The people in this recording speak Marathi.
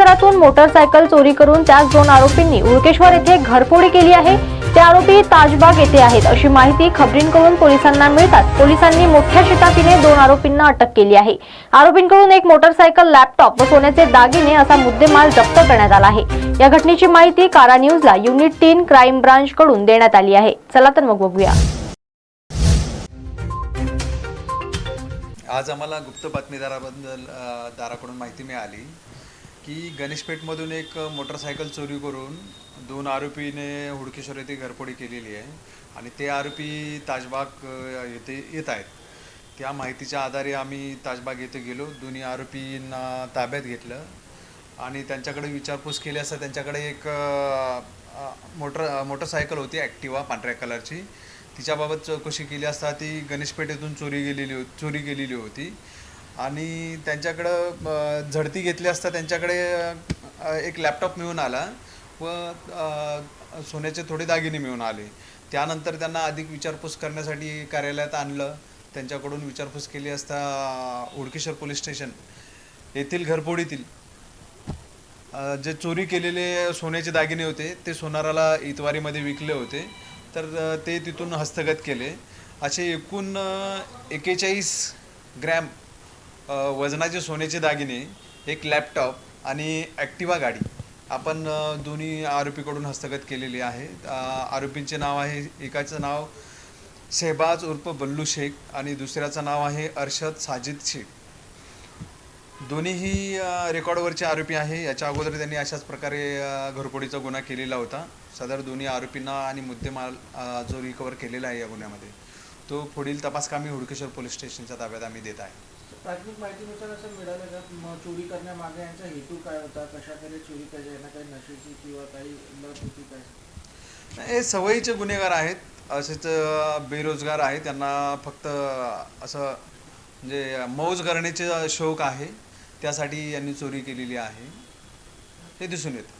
शहरातून मोटरसायकल चोरी करून त्याच दोन आरोपींनी उळकेश्वर येथे घरफोडी केली आहे। ते आरोपी ताजबाग येथे आहेत अशी माहिती खबरींकडून पोलिसांना मिळताच पोलिसांनी मोठ्या शिताफीने दोन आरोपींना अटक केली आहे। आरोपींकडून एक मोटरसायकल, लॅपटॉप व सोन्याचे दागिने असा मुद्देमाल जप्त करण्यात आला आहे। या घटनेची माहिती कारा न्यूजला युनिट 3 क्राईम ब्रांच कडून देण्यात आली आहे। चला तर मग बघूया। आज आम्हाला गुप्त दाराकडून माहिती मिळाली की गणेशपेठमधून एक मोटरसायकल चोरी करून दोन आरोपीने हुडकेश्वर येथे घरफोडी केलेली आहे आणि ते आरोपी ताजबाग येथे येत आहेत। त्या माहितीच्या आधारे आम्ही ताजबाग येथे गेलो, दोन्ही आरोपींना ताब्यात घेतलं आणि त्यांच्याकडे विचारपूस केली असता त्यांच्याकडे एक मोटरसायकल होती ॲक्टिवा पांढऱ्या कलरची। तिच्याबाबत चौकशी केली असता ती गणेशपेठेतून चोरी गेलेली होती आणि त्यांच्याकडं झडती घेतली असता त्यांच्याकडे एक लॅपटॉप मिळून आला व सोन्याचे थोडे दागिने मिळून आले। त्यानंतर त्यांना अधिक विचारपूस करण्यासाठी कार्यालयात आणलं। त्यांच्याकडून विचारपूस केली असता हुडकेश्वर पोलीस स्टेशन येथील घरफोडीतील जे चोरी केलेले सोन्याचे दागिने होते ते सोनाराला इतवारीमध्ये विकले होते, तर ते तिथून हस्तगत केले। असे एकूण 41 ग्रॅम वजनाचे सोन्याचे दागिने, एक लॅपटॉप आणि ॲक्टिवा गाडी आपण दोन्ही आरोपीकडून हस्तगत केलेली आहे। आरोपींचे नाव आहे, एकाचं नाव शहबाज उर्फ बल्लू शेख आणि दुसऱ्याचं नाव आहे अरशद साजिद शेख। दोन्हीही रेकॉर्डवरचे आरोपी आहे। याच्या अगोदर त्यांनी अशाच प्रकारे घरफोडीचा गुन्हा केलेला होता। सदर दोन्ही आरोपींना आणि मुद्देमाल जो रिकवर केलेला आहे या गुन्ह्यामध्ये तो पुढील तपासकामी हुडकेश्वर पोलीस स्टेशनच्या ताब्यात आम्ही देत आहे। प्राथमिक माहितीनुसार असं मिळालं का चोरी करण्यामागे यांचा हेतू काय होता, कशाकडे चोरी करायची, यांना काही नशेची किंवा काही लत होती काय? हे सवयीचे गुन्हेगार आहेत, असेच बेरोजगार आहेत, त्यांना फक्त असं म्हणजे मौज करण्याचे शौक आहे, त्यासाठी यांनी चोरी केलेली आहे हे दिसून येतं।